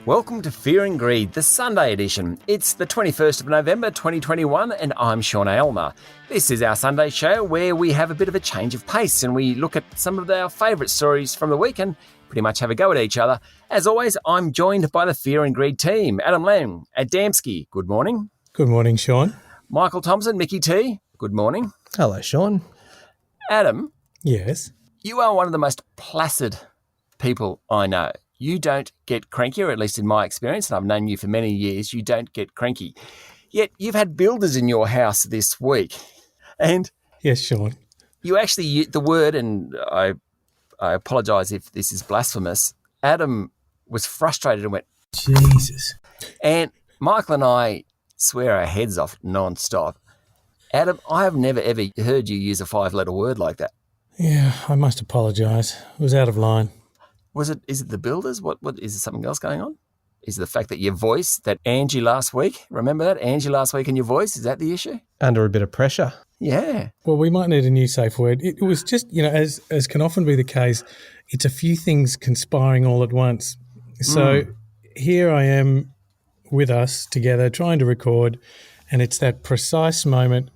Welcome to Fear and Greed, the Sunday edition. It's the 21st of November 2021 and I'm Sean Aylmer. This is our Sunday show where we have a bit of a change of pace and we look at some of our favourite stories from the week and pretty much have a go at each other. As always, I'm joined by the Fear and Greed team. Adam Lang, Adamski, good morning. Good morning, Sean. Michael Thompson, Mickey T, good morning. Hello, Sean. Adam. Yes? You are one of the most placid people I know. You don't get cranky, or at least in my experience, and I've known you for many years, you don't get cranky. Yet you've had builders in your house this week. And yes, Sean. You actually, the word, and I apologise if this is blasphemous, Adam was frustrated and went, Jesus. And Michael and I swear our heads off non-stop. Adam, I have never ever heard you use a 5-letter word like that. Yeah, I must apologise. It was out of line. Is it the builders? What is there something else going on? Is it the fact that your voice, that Angie last week, remember that? Angie last week and your voice, is that the issue? Under a bit of pressure. Yeah. Well, we might need a new safe word. It was just, as can often be the case, it's a few things conspiring all at once. So here I am with us together trying to record, and it's that precise moment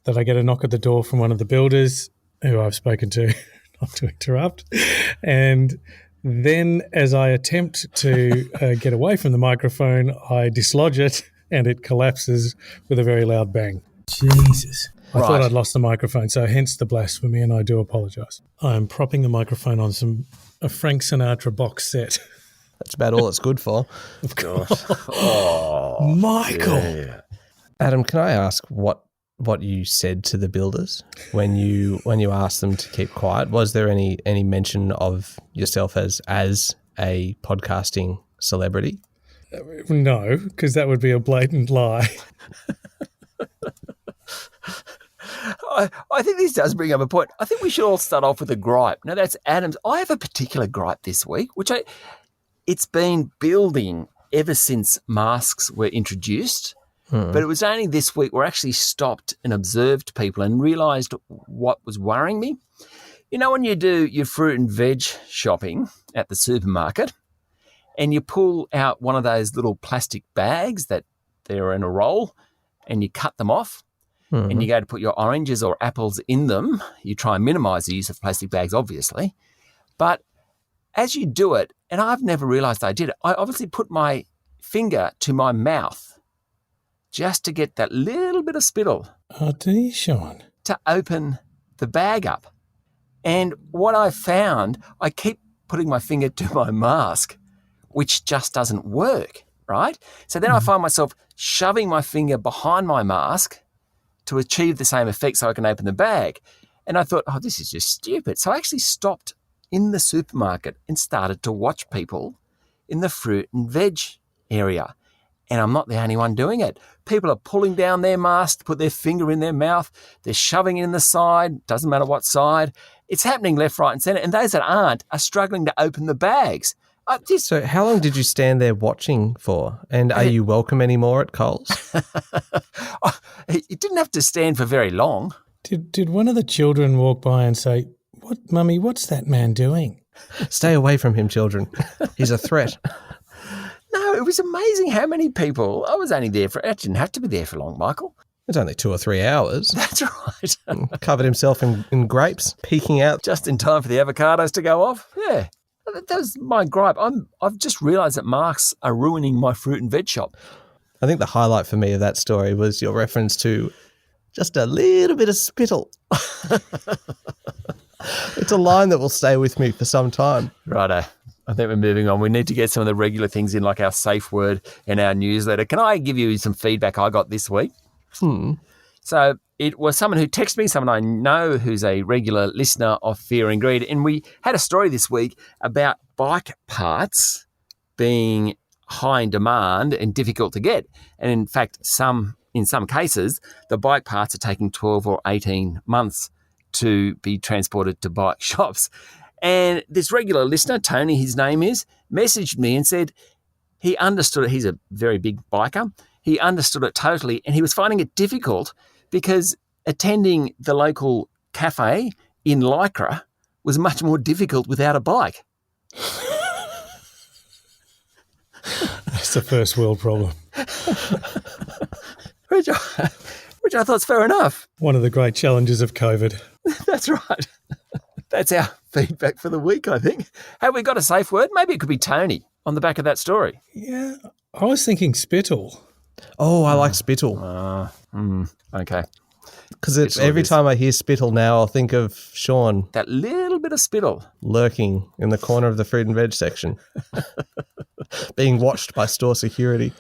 that I get a knock at the door from one of the builders who I've spoken to, not to interrupt, and then as I attempt to get away from the microphone, I dislodge it and it collapses with a very loud bang. Jesus. I thought I'd lost the microphone, so hence the blasphemy, and I do apologise. I'm propping the microphone on a Frank Sinatra box set. That's about all it's good for. Of course. Oh, Michael. Yeah. Adam, can I ask what you said to the builders when you asked them to keep quiet? Was there any mention of yourself as a podcasting celebrity? No, because that would be a blatant lie. I think this does bring up a point. I think we should all start off with a gripe. Now, that's Adam's. I have a particular gripe this week, it's been building ever since masks were introduced. But it was only this week where I actually stopped and observed people and realised what was worrying me. You know, when you do your fruit and veg shopping at the supermarket and you pull out one of those little plastic bags that they're in a roll and you cut them off and you go to put your oranges or apples in them, you try and minimise the use of plastic bags, obviously. But as you do it, and I've never realised I did it, I obviously put my finger to my mouth just to get that little bit of spittle. Oh, do you, Sean? To open the bag up. And what I found, I keep putting my finger to my mask, which just doesn't work, right? So then I find myself shoving my finger behind my mask to achieve the same effect so I can open the bag. And I thought, this is just stupid. So I actually stopped in the supermarket and started to watch people in the fruit and veg area. And I'm not the only one doing it. People are pulling down their mask to put their finger in their mouth. They're shoving it in the side. Doesn't matter what side. It's happening left, right and centre. And those that aren't are struggling to open the bags. So how long did you stand there watching for? And are you welcome anymore at Coles? It didn't have to stand for very long. Did one of the children walk by and say, Mummy, what's that man doing? Stay away from him, children. He's a threat. No, it was amazing how many people. I didn't have to be there for long, Michael. It's only 2 or 3 hours. That's right. Covered himself in grapes, peeking out. Just in time for the avocados to go off. Yeah. That was my gripe. I've just realised that masks are ruining my fruit and veg shop. I think the highlight for me of that story was your reference to just a little bit of spittle. It's a line that will stay with me for some time. Righto. I think we're moving on. We need to get some of the regular things in, like our safe word and our newsletter. Can I give you some feedback I got this week? So it was someone who texted me, someone I know who's a regular listener of Fear and Greed, and we had a story this week about bike parts being high in demand and difficult to get. And in fact, in some cases, the bike parts are taking 12 or 18 months to be transported to bike shops. And this regular listener, Tony, his name is, messaged me and said he understood it. He's a very big biker. He understood it totally, and he was finding it difficult because attending the local cafe in Lycra was much more difficult without a bike. That's a first world problem. which I thought's fair enough. One of the great challenges of COVID. That's right. That's our feedback for the week, I think. Have we got a safe word? Maybe it could be Tony on the back of that story. Yeah, I was thinking spittle. Oh, I like spittle. Okay. Because every time I hear spittle now, I'll think of Sean That little bit of spittle. lurking in the corner of the fruit and veg section, being watched by store security.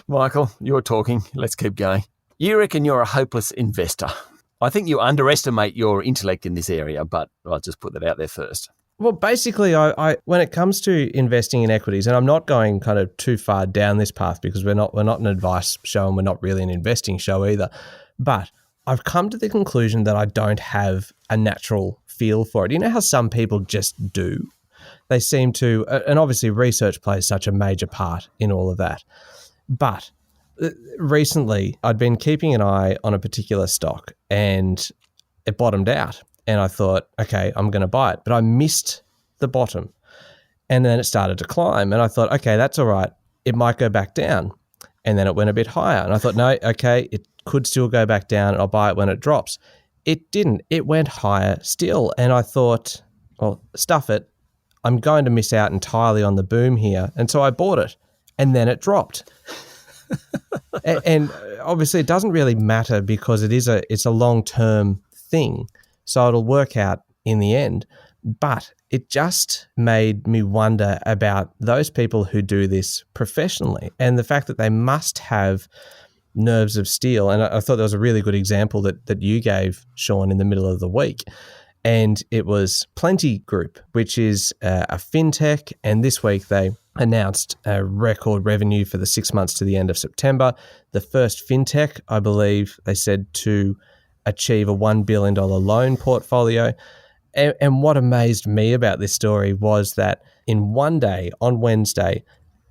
Michael, you're talking. Let's keep going. You reckon you're a hopeless investor. I think you underestimate your intellect in this area, but I'll just put that out there first. Well, basically, I when it comes to investing in equities, and I'm not going kind of too far down this path because we're not an advice show and we're not really an investing show either, but I've come to the conclusion that I don't have a natural feel for it. You know how some people just do? They seem to, and obviously research plays such a major part in all of that. But recently, I'd been keeping an eye on a particular stock and it bottomed out. And I thought, okay, I'm going to buy it. But I missed the bottom. And then it started to climb. And I thought, okay, that's all right. It might go back down. And then it went a bit higher. And I thought, no, okay, it could still go back down. And I'll buy it when it drops. It didn't. It went higher still. And I thought, well, stuff it. I'm going to miss out entirely on the boom here. And so I bought it. And then it dropped. And obviously it doesn't really matter because it's a long-term thing. So it'll work out in the end. But it just made me wonder about those people who do this professionally and the fact that they must have nerves of steel. And I thought there was a really good example that you gave, Sean, in the middle of the week. And it was Plenty Group, which is a fintech. And this week they announced a record revenue for the 6 months to the end of September. The first fintech, I believe, they said to achieve a $1 billion loan portfolio. And what amazed me about this story was that in one day, on Wednesday,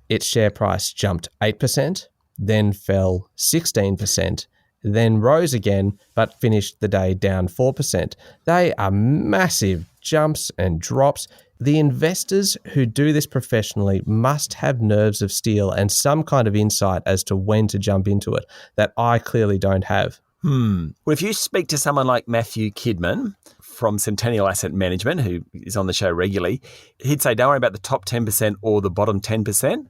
its share price jumped 8%, then fell 16%, then rose again, but finished the day down 4%. They are massive jumps and drops. The investors who do this professionally must have nerves of steel and some kind of insight as to when to jump into it that I clearly don't have. Well, if you speak to someone like Matthew Kidman from Centennial Asset Management, who is on the show regularly, he'd say, don't worry about the top 10% or the bottom 10%.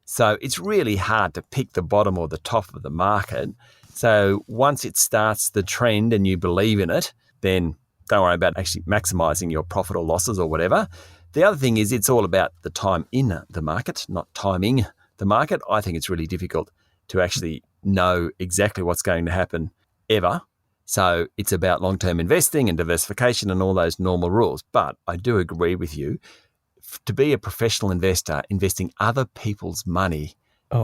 So it's really hard to pick the bottom or the top of the market. So once it starts the trend and you believe in it, then don't worry about actually maximizing your profit or losses or whatever. The other thing is it's all about the time in the market, not timing the market. I think it's really difficult to actually know exactly what's going to happen ever. So it's about long-term investing and diversification and all those normal rules. But I do agree with you. To be a professional investor, investing other people's money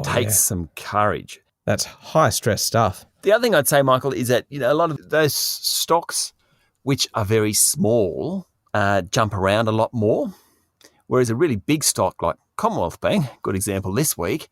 takes some courage. That's high-stress stuff. The other thing I'd say, Michael, is that a lot of those stocks which are very small jump around a lot more, whereas a really big stock like Commonwealth Bank, good example this week,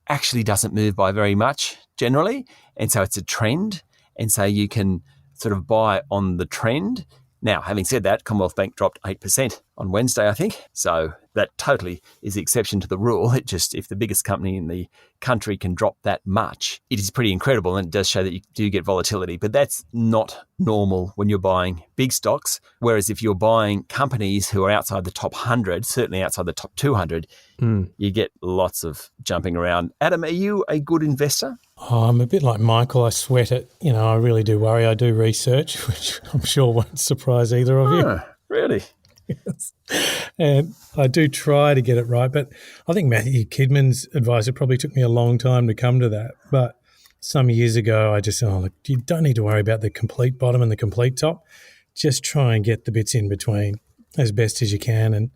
actually doesn't move by very much generally. And so it's a trend. And so you can sort of buy on the trend. Now, having said that, Commonwealth Bank dropped 8% on Wednesday, I think. So that totally is the exception to the rule. It just, if the biggest company in the country can drop that much, it is pretty incredible. And it does show that you do get volatility. But that's not normal when you're buying big stocks. Whereas if you're buying companies who are outside the top 100, certainly outside the top 200, you get lots of jumping around. Adam, are you a good investor? Oh, I'm a bit like Michael. I sweat it. I really do worry. I do research, which I'm sure won't surprise either of you. Really? Yes. And I do try to get it right. But I think Matthew Kidman's advice, it probably took me a long time to come to that. But some years ago, I just said, look, you don't need to worry about the complete bottom and the complete top. Just try and get the bits in between as best as you can.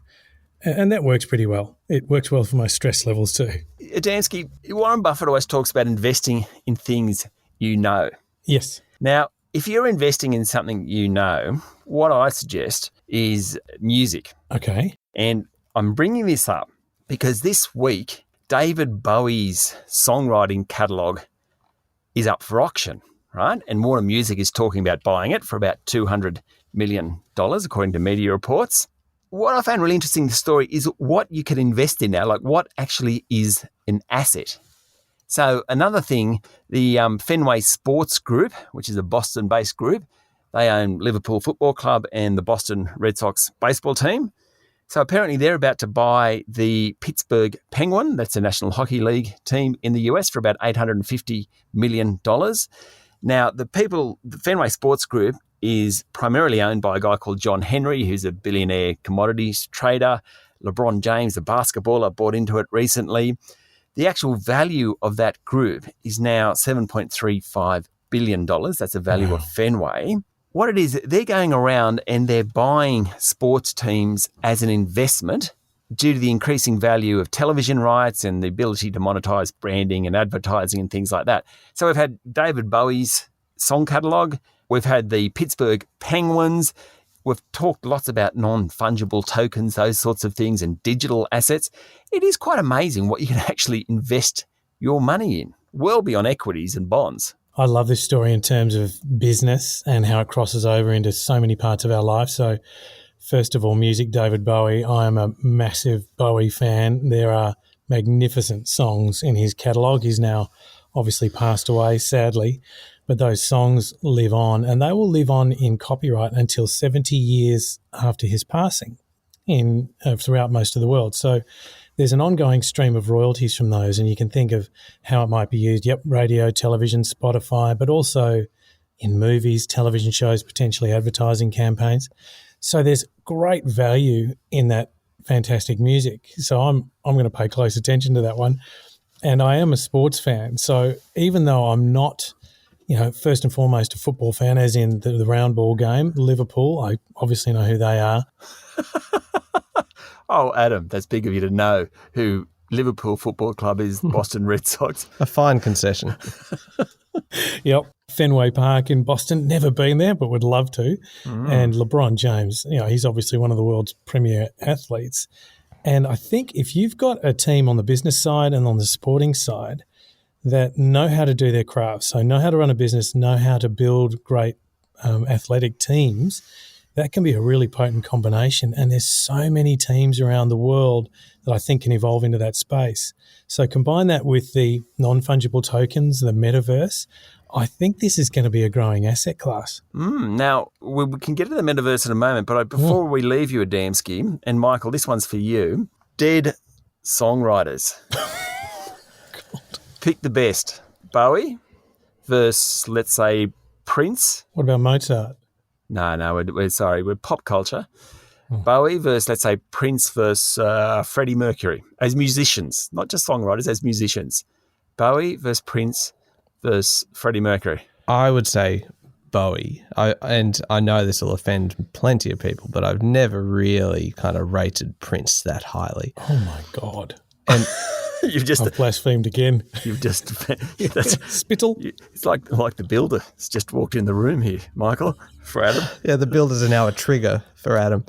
And that works pretty well. It works well for my stress levels too. Adamski, Warren Buffett always talks about investing in things you know. Yes. Now, if you're investing in something you know, what I suggest is music. Okay. And I'm bringing this up because this week, David Bowie's songwriting catalogue is up for auction, right? And Warner Music is talking about buying it for about $200 million, according to media reports. what I found really interesting in the story is what you can invest in now, like what actually is an asset. So another thing, the Fenway Sports Group, which is a Boston-based group, they own Liverpool Football Club and the Boston Red Sox baseball team. So apparently they're about to buy the Pittsburgh Penguin, that's a National Hockey League team in the US, for about $850 million. Now, the Fenway Sports Group is primarily owned by a guy called John Henry, who's a billionaire commodities trader. LeBron James, the basketballer, bought into it recently. The actual value of that group is now $7.35 billion. That's the value of Fenway. What it is, they're going around and they're buying sports teams as an investment due to the increasing value of television rights and the ability to monetize branding and advertising and things like that. So we've had David Bowie's song catalogue. We've had the Pittsburgh Penguins. We've talked lots about non-fungible tokens, those sorts of things, and digital assets. It is quite amazing what you can actually invest your money in, well beyond equities and bonds. I love this story in terms of business and how it crosses over into so many parts of our life. So first of all, music, David Bowie. I am a massive Bowie fan. There are magnificent songs in his catalogue. He's now obviously passed away, sadly, but those songs live on, and they will live on in copyright until 70 years after his passing throughout most of the world. So there's an ongoing stream of royalties from those, and you can think of how it might be used. Yep, radio, television, Spotify, but also in movies, television shows, potentially advertising campaigns. So there's great value in that fantastic music. So I'm going to pay close attention to that one. And I am a sports fan. So even though I'm not, first and foremost a football fan, as in the round ball game, Liverpool, I obviously know who they are. Oh, Adam, that's big of you to know who Liverpool Football Club is, Boston Red Sox. A fine concession. Yep. Fenway Park in Boston, never been there, but would love to. And LeBron James, he's obviously one of the world's premier athletes. And I think if you've got a team on the business side and on the sporting side that know how to do their craft, so know how to run a business, know how to build great athletic teams, that can be a really potent combination. And there's so many teams around the world that I think can evolve into that space. So combine that with the non-fungible tokens, the metaverse, I think this is going to be a growing asset class. Now, we can get to the metaverse in a moment, but before we leave you, Adamski, and Michael, this one's for you. Dead songwriters. Pick the best. Bowie versus, let's say, Prince. What about Mozart? No, we're sorry. We're pop culture. Bowie versus, let's say, Prince versus Freddie Mercury as musicians, not just songwriters, as musicians. Bowie versus Prince versus Freddie Mercury. I would say Bowie. I know this will offend plenty of people, but I've never really kind of rated Prince that highly. Oh, my God. And I've blasphemed again. You've just spittle. It's like the builder has just walked in the room here, Michael, for Adam. Yeah, the builders are now a trigger for Adam.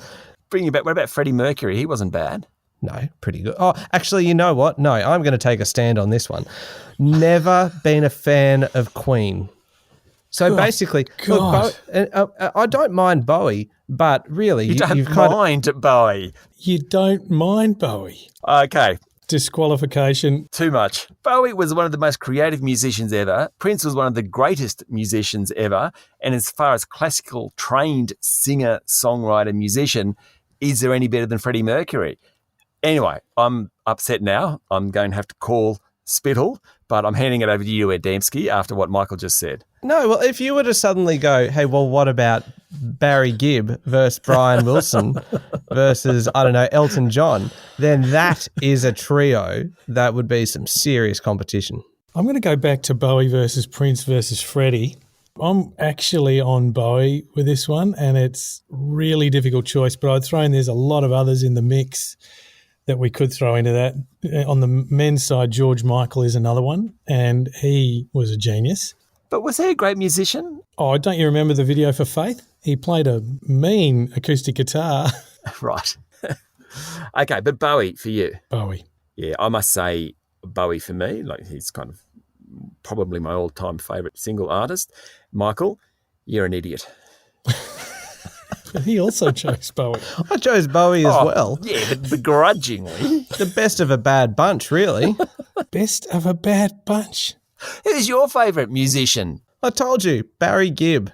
Bring you back. What about Freddie Mercury? He wasn't bad. No, pretty good. Oh, actually, you know what? No, I'm going to take a stand on this one. Never been a fan of Queen. So basically, look, I don't mind Bowie, but really, you don't mind Bowie. You don't mind Bowie. Okay. Disqualification. Too much. Bowie was one of the most creative musicians ever. Prince was one of the greatest musicians ever. And as far as classical trained singer, songwriter, musician, is there any better than Freddie Mercury? Anyway, I'm upset now. I'm going to have to call Spittle, but I'm handing it over to you, Adamski, after what Michael just said. No, well, if you were to suddenly go, hey, well, what about Barry Gibb versus Brian Wilson versus, I don't know, Elton John, then that is a trio that would be some serious competition. I'm going to go back to Bowie versus Prince versus Freddie. I'm actually on Bowie with this one, and it's really difficult choice, but I'd throw in there's a lot of others in the mix that we could throw into that. On the men's side, George Michael is another one, and he was a genius. But was he a great musician? Oh, don't you remember the video for Faith? He played a mean acoustic guitar. Right. Okay, but Bowie for you. Bowie. Yeah, I must say Bowie for me. Like, he's kind of probably my all-time favourite single artist. Michael, you're an idiot. He also chose Bowie. I chose Bowie as well. Yeah, but begrudgingly. The best of a bad bunch, really. Best of a bad bunch. Who's your favourite musician? I told you, Barry Gibb.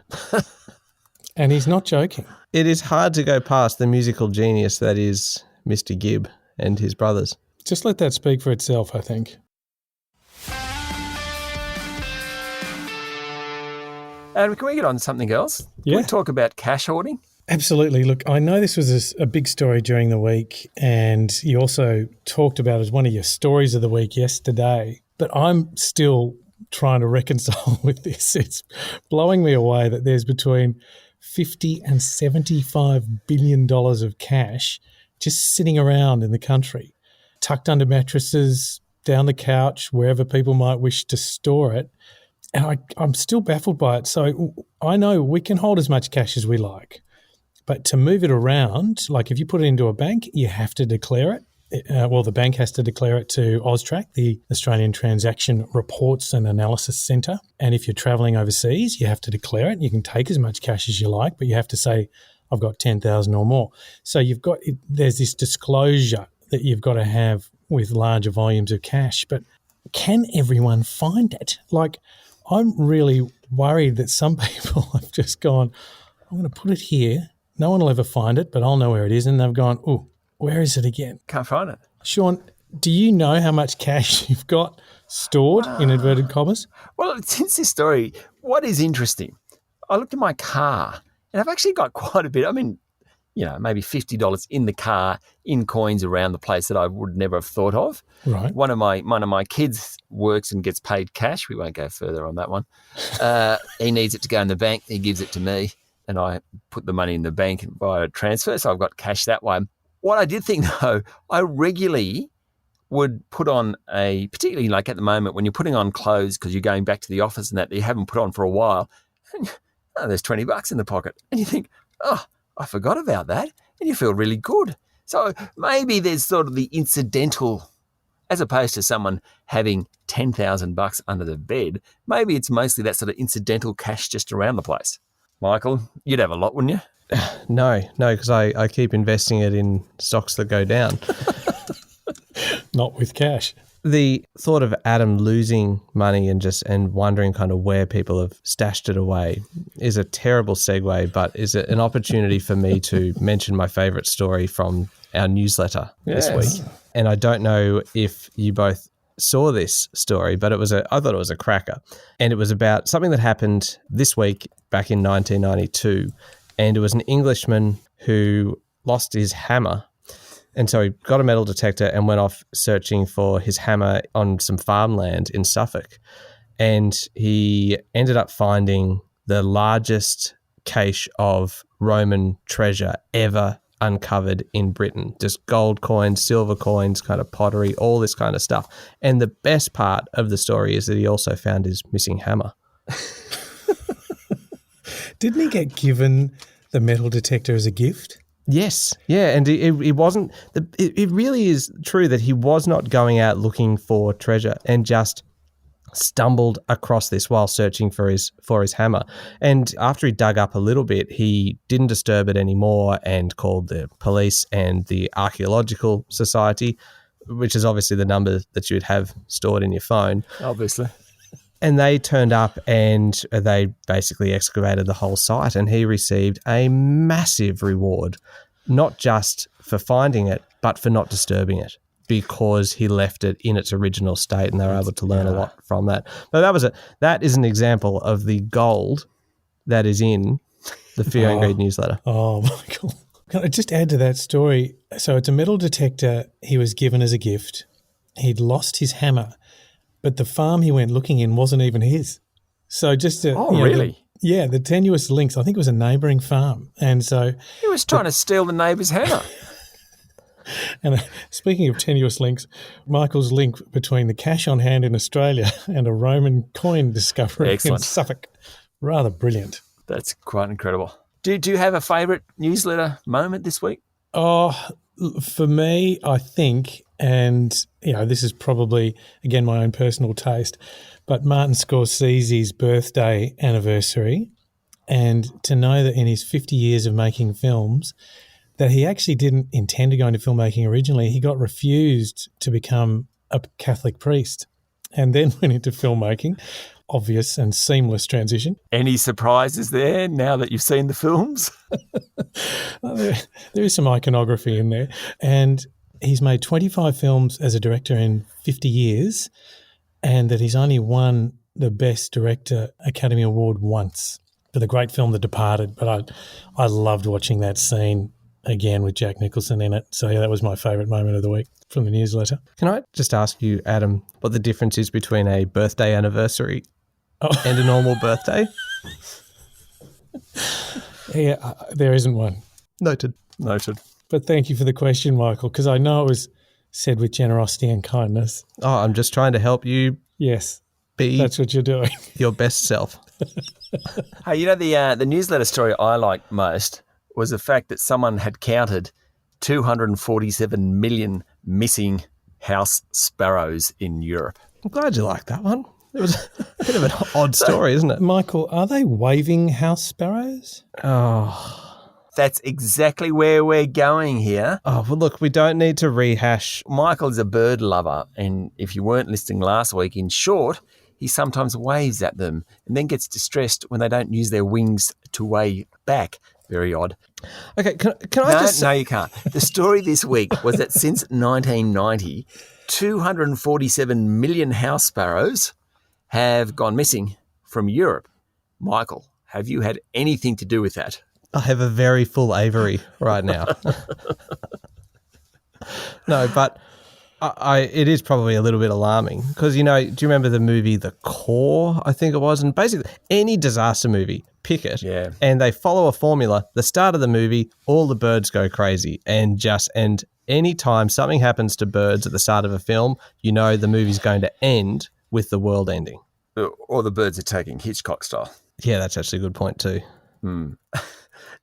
And he's not joking. It is hard to go past the musical genius that is Mr. Gibb and his brothers. Just let that speak for itself, I think. And can we get on to something else? Can we talk about cash hoarding? Absolutely. Look, I know this was a big story during the week, and you also talked about it as one of your stories of the week yesterday, but I'm still trying to reconcile with this. It's blowing me away that there's between $50 and $75 billion of cash just sitting around in the country, tucked under mattresses, down the couch, wherever people might wish to store it. And I'm still baffled by it. So I know we can hold as much cash as we like, but to move it around, like if you put it into a bank, you have to declare it. The bank has to declare it to AUSTRAC, the Australian Transaction Reports and Analysis Centre. And if you're travelling overseas, you have to declare it. You can take as much cash as you like, but you have to say, I've got 10,000 or more. So there's this disclosure that you've got to have with larger volumes of cash. But can everyone find it? Like, I'm really worried that some people have just gone, I'm going to put it here. No one will ever find it, but I'll know where it is. And they've gone, oh, where is it again? Can't find it. Sean, do you know how much cash you've got stored, in inverted commas? Well, since this story, what is interesting, I looked at my car and I've actually got quite a bit. I mean, maybe $50 in the car in coins around the place that I would never have thought of. Right. One of my kids works and gets paid cash. We won't go further on that one. He needs it to go in the bank. He gives it to me and I put the money in the bank via a transfer. So I've got cash that way. What I did think, though, I regularly would put on particularly like at the moment when you're putting on clothes because you're going back to the office and that you haven't put on for a while, and, there's $20 in the pocket. And you think, oh, I forgot about that. And you feel really good. So maybe there's sort of the incidental, as opposed to someone having $10,000 under the bed, maybe it's mostly that sort of incidental cash just around the place. Michael, you'd have a lot, wouldn't you? No, because I keep investing it in stocks that go down. Not with cash. The thought of Adam losing money and wondering kind of where people have stashed it away is a terrible segue, but is an opportunity for me to mention my favourite story from our newsletter this week. And I don't know if you both saw this story, but I thought it was a cracker. And it was about something that happened this week back in 1992. And it was an Englishman who lost his hammer. And so he got a metal detector and went off searching for his hammer on some farmland in Suffolk. And he ended up finding the largest cache of Roman treasure ever uncovered in Britain. Just gold coins, silver coins, kind of pottery, all this kind of stuff. And the best part of the story is that he also found his missing hammer. Didn't he get given the metal detector as a gift? Yes. Yeah. And it wasn't, it really is true that he was not going out looking for treasure and just stumbled across this while searching for his hammer. And after he dug up a little bit, he didn't disturb it anymore and called the police and the Archaeological Society, which is obviously the number that you would have stored in your phone. Obviously. And they turned up and they basically excavated the whole site, and he received a massive reward, not just for finding it, but for not disturbing it, because he left it in its original state, and they were able to learn a lot from that. But that is an example of the gold that is in the Fear and Greed newsletter. Oh, Michael. Can I just add to that story? So it's a metal detector he was given as a gift. He'd lost his hammer, but the farm he went looking in wasn't even his. So just really? The tenuous links. I think it was a neighbouring farm, and so he was trying to steal the neighbour's hammer. And speaking of tenuous links, Michael's link between the cash on hand in Australia and a Roman coin discovery in Suffolk, rather brilliant. That's quite incredible. Do you have a favourite newsletter moment this week? Oh, for me, I think, and this is probably, again, my own personal taste, but Martin Scorsese's birthday anniversary And to know that in his 50 years of making films, that he actually didn't intend to go into filmmaking originally. He got refused to become a Catholic priest and then went into filmmaking. Obvious and seamless transition. Any surprises there now that you've seen the films? There is some iconography in there. And he's made 25 films as a director in 50 years, and that he's only won the Best Director Academy Award once for the great film The Departed. But I loved watching that scene again with Jack Nicholson in it. So yeah, that was my favourite moment of the week from the newsletter. Can I just ask you, Adam, what the difference is between a birthday anniversary and a normal birthday? Yeah, there isn't one. Noted. But thank you for the question, Michael, because I know it was said with generosity and kindness. Oh, I'm just trying to help you. Yes, be that's what you're doing. Your best self. Hey, you know, the newsletter story I liked most was the fact that someone had counted 247 million missing house sparrows in Europe. I'm glad you liked that one. It was a bit of an odd story, isn't it? Michael, are they waving house sparrows? Oh, that's exactly where we're going here. Oh, well, look, we don't need to rehash. Michael is a bird lover, and if you weren't listening last week, in short, he sometimes waves at them and then gets distressed when they don't use their wings to wave back. Very odd. Okay, can I just... No, you can't. The story this week was that since 1990, 247 million house sparrows have gone missing from Europe. Michael, have you had anything to do with that? I have a very full aviary right now. No, but it is probably a little bit alarming because, you know, do you remember the movie The Core, I think it was? And basically any disaster movie, pick it, yeah, and they follow a formula. The start of the movie, all the birds go crazy, and any time something happens to birds at the start of a film, you know the movie's going to end with the world ending. Or the birds are taking Hitchcock style. Yeah, that's actually a good point too.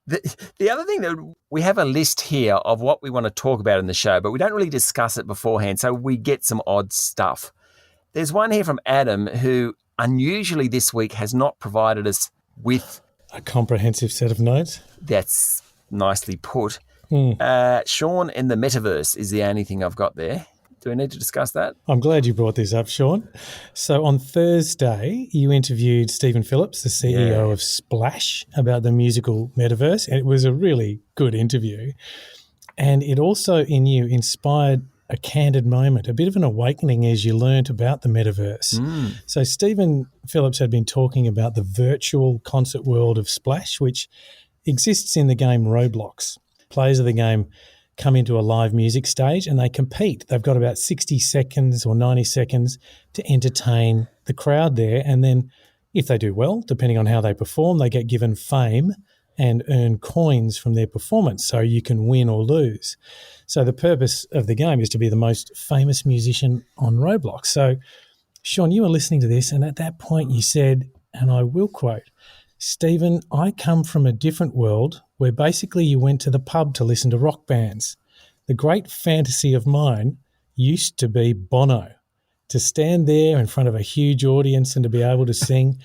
The other thing that we have a list here of what we want to talk about in the show, but we don't really discuss it beforehand, so we get some odd stuff. There's one here from Adam who unusually this week has not provided us with a comprehensive set of notes. That's nicely put. Sean and the Metaverse is the only thing I've got there. Do we need to discuss that? I'm glad you brought this up, Sean. So on Thursday, you interviewed Stephen Phillips, the CEO of Splash, about the musical Metaverse. And it was a really good interview. And it also, in you, inspired a candid moment, a bit of an awakening as you learnt about the Metaverse. So Stephen Phillips had been talking about the virtual concert world of Splash, which exists in the game Roblox. Players of the game come into a live music stage and they compete. They've got about 60 seconds or 90 seconds to entertain the crowd there. And then if they do well, depending on how they perform, they get given fame and earn coins from their performance. So you can win or lose. So the purpose of the game is to be the most famous musician on Roblox. So, Sean, you were listening to this and at that point you said, and I will quote, "Stephen, I come from a different world where basically you went to the pub to listen to rock bands. The great fantasy of mine used to be Bono. To stand there in front of a huge audience and to be able to sing,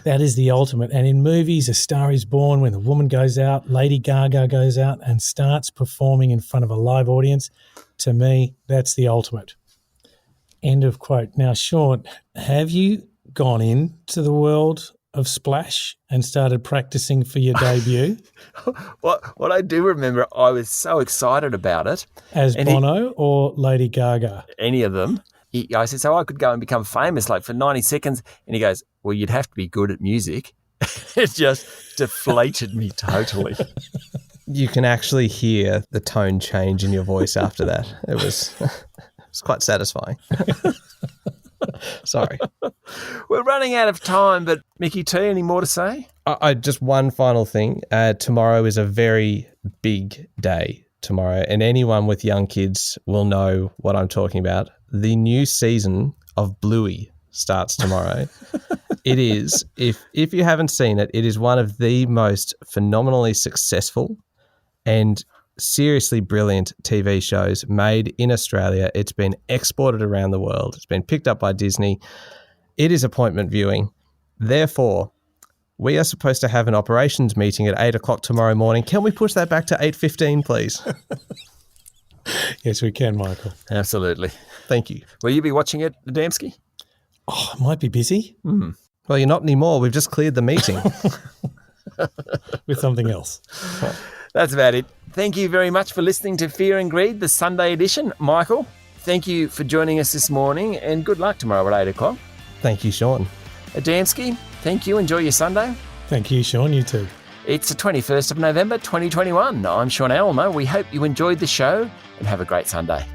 that is the ultimate. And in movies, A Star is Born, when the woman goes out, Lady Gaga goes out and starts performing in front of a live audience. To me, that's the ultimate." End of quote. Now, Sean, have you gone into the world of Splash and started practicing for your debut? What I do remember, I was so excited about it. As Bono or Lady Gaga? Any of them. I said, so I could go and become famous like for 90 seconds. And he goes, well, you'd have to be good at music. It just deflated me totally. You can actually hear the tone change in your voice after that. It was quite satisfying. Sorry. We're running out of time, but Mickey T, any more to say? Just one final thing. Tomorrow is a very big day tomorrow, and anyone with young kids will know what I'm talking about. The new season of Bluey starts tomorrow. It is, if you haven't seen it, it is one of the most phenomenally successful and seriously brilliant TV shows made in Australia. It's been exported around the world. It's been picked up by Disney. It is appointment viewing. Therefore, We are supposed to have an operations meeting at 8 o'clock tomorrow morning. Can we push that back to 8:15, please? Yes, we can, Michael. Absolutely. Thank you. Will you be watching it, Adamski? Oh, I might be busy Well, you're not anymore. We've just cleared the meeting. with something else. That's about it. Thank you very much for listening to Fear and Greed, the Sunday edition. Michael, thank you for joining us this morning, and good luck tomorrow at 8 o'clock. Thank you, Sean. Adamski, thank you. Enjoy your Sunday. Thank you, Sean. You too. It's the 21st of November, 2021. I'm Sean Aylmer. We hope you enjoyed the show and have a great Sunday.